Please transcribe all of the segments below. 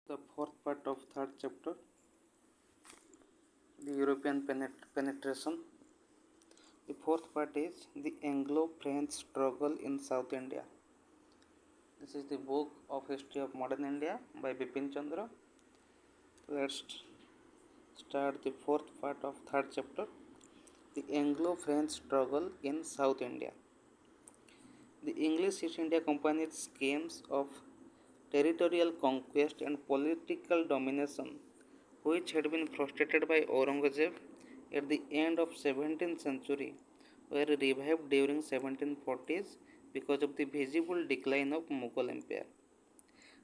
The fourth part of third chapter, the European penetration. The fourth part is the Anglo-French struggle in South India. This is the book of history of modern India by Bipin Chandra. Let's start the fourth part of third chapter, the Anglo-French struggle in South India. The English East India Company's schemes of territorial conquest and political domination, which had been frustrated by Aurangzeb at the end of 17th century, were revived during 1740s because of the visible decline of Mughal Empire.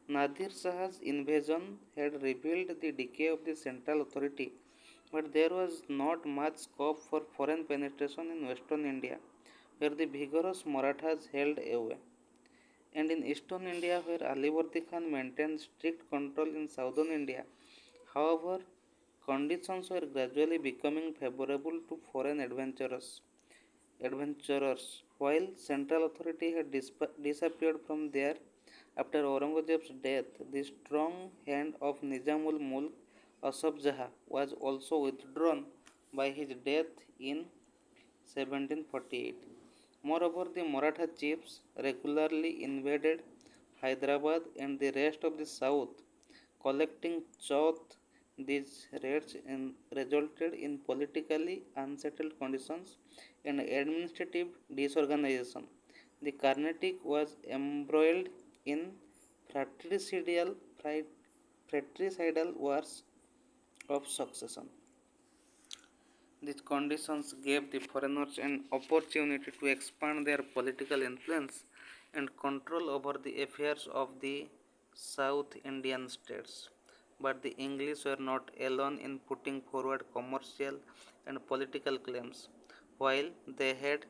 Nadir Shah's invasion had revealed the decay of the central authority, but there was not much scope for foreign penetration in western India, where the vigorous Marathas held away, and in eastern India, where Alivardi Khan maintained strict control in southern India. However, conditions were gradually becoming favorable to foreign adventurers, while central authority had disappeared from there after Aurangzeb's death. The strong hand of Nizamul Mulk Asaf Jaha was also withdrawn by his death in 1748. Moreover, the Maratha chiefs regularly invaded Hyderabad and the rest of the south, collecting Chauth. These raids resulted in politically unsettled conditions and administrative disorganization. The Carnatic was embroiled in fratricidal, fratricidal wars of succession. These conditions gave the foreigners an opportunity to expand their political influence and control over the affairs of the South Indian states. But the English were not alone in putting forward commercial and political claims. While they had,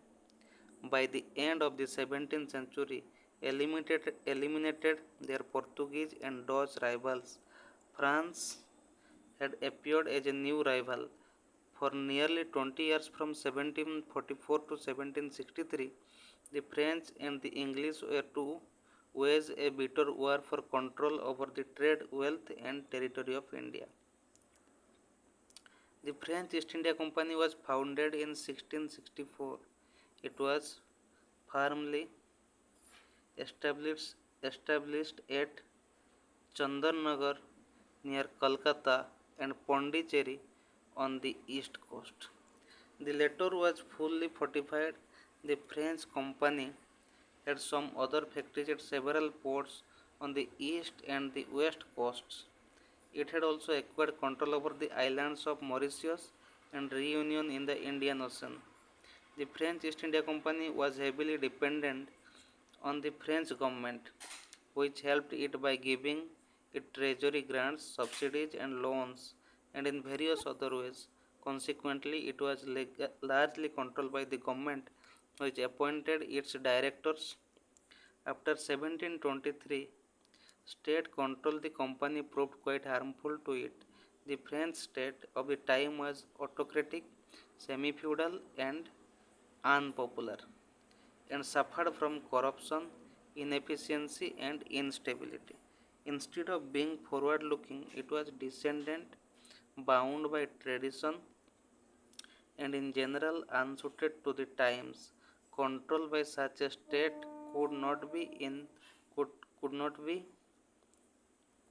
by the end of the 17th century, eliminated their Portuguese and Dutch rivals, France had appeared as a new rival. For nearly 20 years, from 1744 to 1763, the French and the English were to wage a bitter war for control over the trade, wealth, and territory of India. The French East India Company was founded in 1664. It was firmly established at Chandarnagar near Kolkata and Pondicherry on the east coast. The latter was fully fortified. The French company had some other factories at several ports on the east and the west coasts. It had also acquired control over the islands of Mauritius and Reunion in the Indian Ocean. The French East India Company was heavily dependent on the French government, which helped it by giving it treasury grants, subsidies, and loans, and in various other ways. Consequently, it was largely controlled by the government, which appointed its directors. After 1723, state control the company proved quite harmful to it. The French state of the time was autocratic, semi-feudal, and unpopular, and suffered from corruption, inefficiency, and instability. Instead of being forward looking, it was descendant, bound by tradition, and in general unsuited to the times. Control by such a state could not be in could, could not be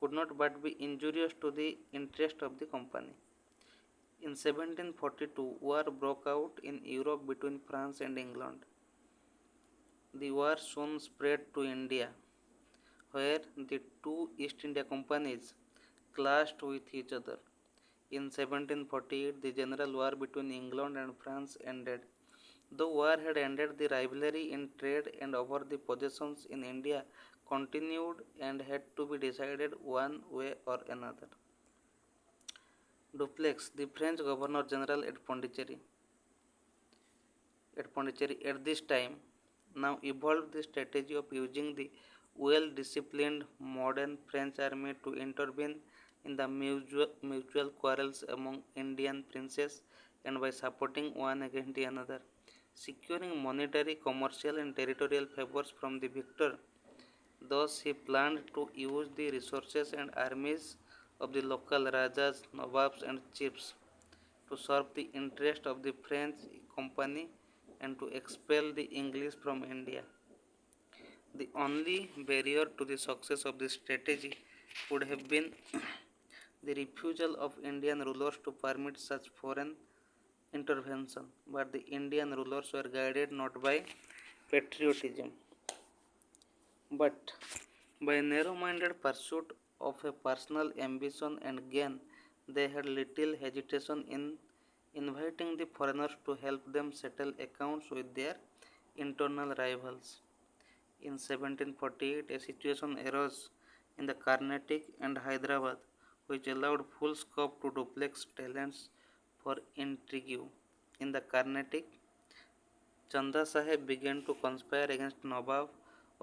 could not but be injurious to the interest of the company. In 1742, war broke out in Europe between France and England. The war soon spread to India, where the two East India Companies clashed with each other. In 1748, the general war between England and France ended. Though war had ended, the rivalry in trade and over the possessions in India continued and had to be decided one way or another. Dupleix, the French Governor General at this time, now evolved the strategy of using the well-disciplined modern French army to intervene in the mutual quarrels among Indian princes and by supporting one against the another, securing monetary, commercial, and territorial favors from the victor. Thus, he planned to use the resources and armies of the local Rajas, Nawabs, and chiefs to serve the interest of the French company and to expel the English from India. The only barrier to the success of this strategy would have been the refusal of Indian rulers to permit such foreign intervention, but the Indian rulers were guided not by patriotism but by narrow minded pursuit of a personal ambition and gain. They had little hesitation in inviting the foreigners to help them settle accounts with their internal rivals. In 1748, a situation arose in the Carnatic and Hyderabad which allowed full scope to Duplex's talents for intrigue. In the Carnatic, Chanda Saheb began to conspire against Nawab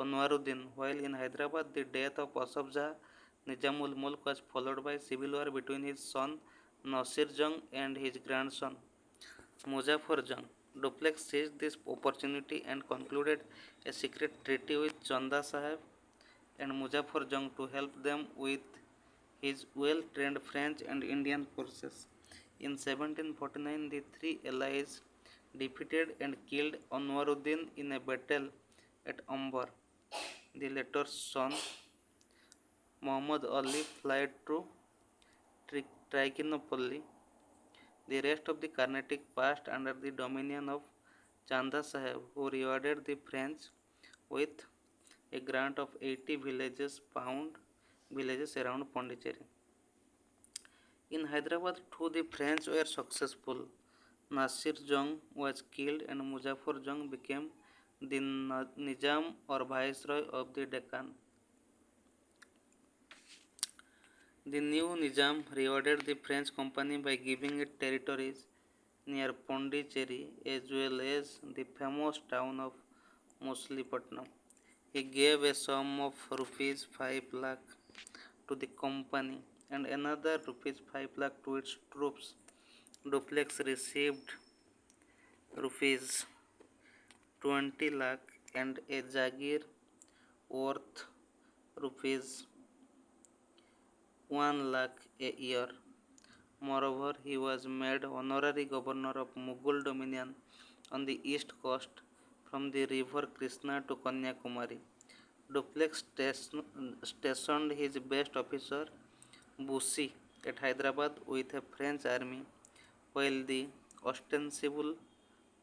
Anwaruddin, while in Hyderabad the death of Asaf Jah Nizamul Mulk was followed by civil war between his son Nasir Jung and his grandson Muzaffar Jung. Duplex seized this opportunity and concluded a secret treaty with Chanda Saheb and Muzaffar Jung to help them with his well-trained French and Indian forces. In 1749, the three allies defeated and killed Anwaruddin in a battle at Amber. The latter's son, Muhammad Ali, fled to Trichinopoly. The rest of the Carnatic passed under the dominion of Chanda Saheb, who rewarded the French with a grant of 80 villages around Pondicherry. In Hyderabad too the French were successful. Nasir Jung was killed and Muzaffar Jung became the Nizam or Viceroy of the Deccan. The new Nizam rewarded the French company by giving it territories near Pondicherry as well as the famous town of Muslipatnam. He gave a sum of rupees 5 lakh to the company and another rupees 5 lakh to its troops. Duplex received rupees 20 lakh and a jagir worth rupees 1 lakh a year. Moreover, he was made honorary governor of Mughal dominion on the east coast from the river Krishna to Kanyakumari. Duplex stationed his best officer Bussy at Hyderabad with a French army, while the ostensible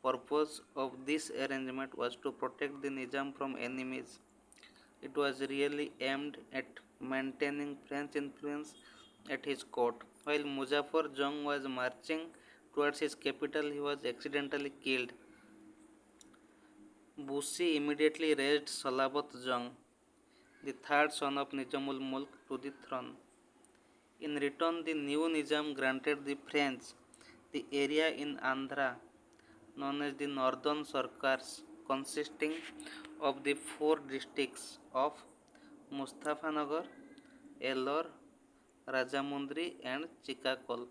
purpose of this arrangement was to protect the Nizam from enemies. It was really aimed at maintaining French influence at his court. While Muzaffar Jung was marching towards his capital, he was accidentally killed. Bussy immediately raised Salabat Jung, the third son of Nizamul Mulk, to the throne. In return, the new Nizam granted the French the area in Andhra known as the Northern Sarkars, consisting of the four districts of Mustafanagar, Ellore, Rajamundry, and Chikakol.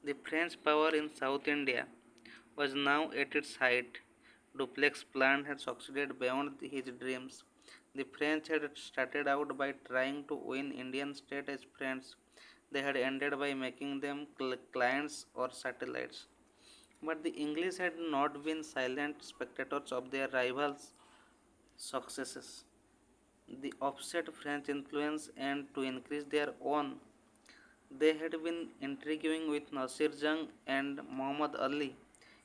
The French power in South India was now at its height. Duplex's plan had succeeded beyond his dreams. The French had started out by trying to win Indian states as friends. They had ended by making them clients or satellites. But the English had not been silent spectators of their rivals' successes. The offset French influence and to increase their own. They had been intriguing with Nasir Jung and Muhammad Ali.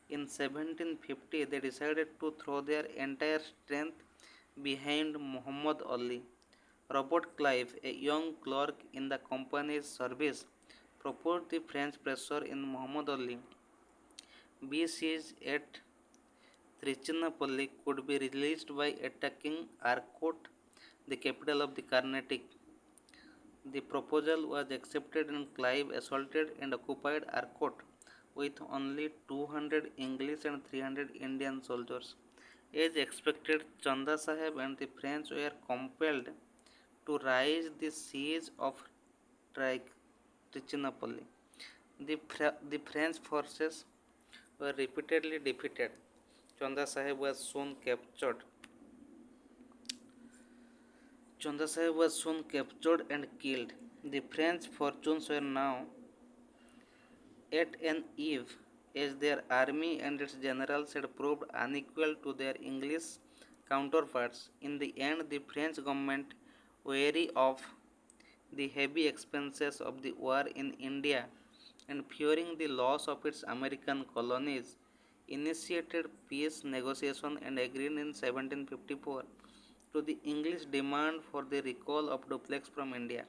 In 1750, they decided to throw their entire strength behind Muhammad Ali. Robert Clive, a young clerk in the company's service, proposed the French pressure in Muhammad Ali be siege at Trichinopoly could be released by attacking Arcot, the capital of the Carnatic. The proposal was accepted and Clive assaulted and occupied Arcot with only 200 English and 300 Indian soldiers. As expected, Chanda Saheb and the French were compelled to raise the siege of Trichinopoly. The French forces were repeatedly defeated. Chanda Saheb was soon captured. Chunda Sahib was soon captured and killed. The French fortunes were now at an eve, as their army and its generals had proved unequal to their English counterparts. In the end, the French government, weary of the heavy expenses of the war in India and fearing the loss of its American colonies, initiated peace negotiations and agreed in 1754 to the English demand for the recall of duplex from India.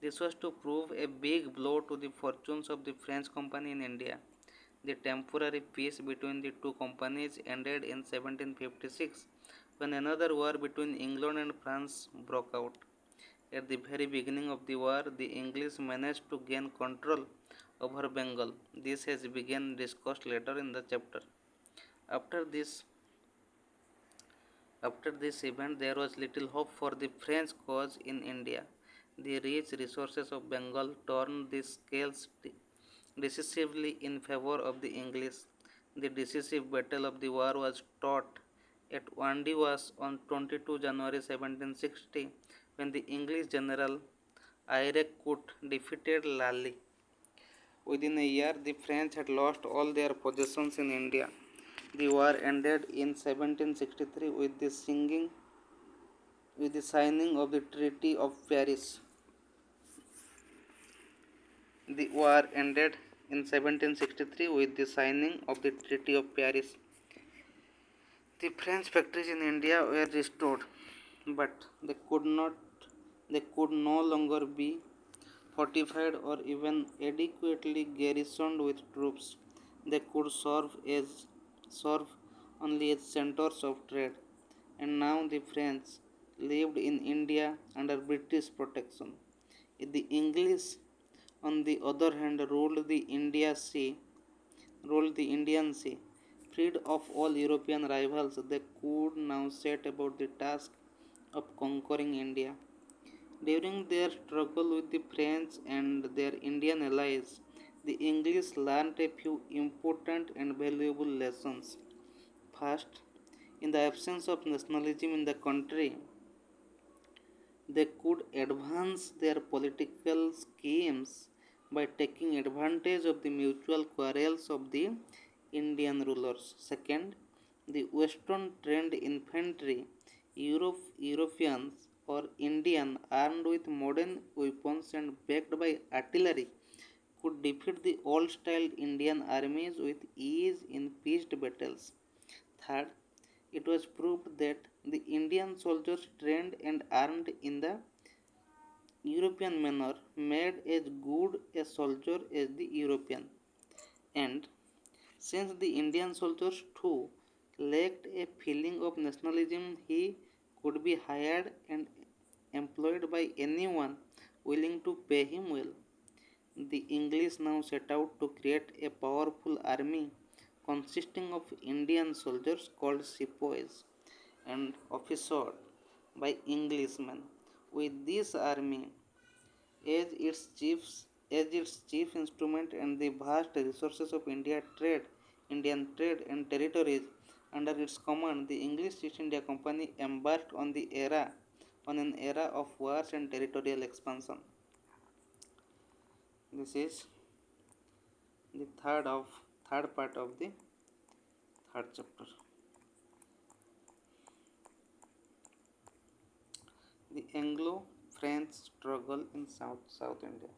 This was to prove a big blow to the fortunes of the French company in India. The temporary peace between the two companies ended in 1756 when another war between England and France broke out. At the very beginning of the war, the English managed to gain control over Bengal. This has been discussed later in the chapter. After this After this event, there was little hope for the French cause in India. The rich resources of Bengal turned the scales decisively in favor of the English. The decisive battle of the war was fought at Wandiwas on 22 January 1760 when the English general Eyre Coote defeated Lally. Within a year, the French had lost all their possessions in India. The war ended in 1763 with the signing of the Treaty of Paris. The war ended in 1763 with the signing of the Treaty of Paris. The French factories in India were restored, but they could no longer be fortified or even adequately garrisoned with troops. They could serve only as centers of trade. And now the French lived in India under British protection. The English, on the other hand, ruled the Indian Sea. Freed of all European rivals, they could now set about the task of conquering India. During their struggle with the French and their Indian allies, the English learned a few important and valuable lessons. First, in the absence of nationalism in the country, they could advance their political schemes by taking advantage of the mutual quarrels of the Indian rulers. Second, the Western trained infantry, Europeans or Indian armed with modern weapons and backed by artillery, could defeat the old style Indian armies with ease in pitched battles. Third, it was proved that the Indian soldiers trained and armed in the European manner made as good a soldier as the European. And since the Indian soldiers too lacked a feeling of nationalism, he could be hired and employed by anyone willing to pay him well. The English now set out to create a powerful army consisting of Indian soldiers called sepoys and officered by Englishmen. With this army as its chief instrument and the vast resources of Indian trade and territories under its command, the English East India Company embarked on an era of wars and territorial expansion. This is the third part of the third chapter. The Anglo-French struggle in South India.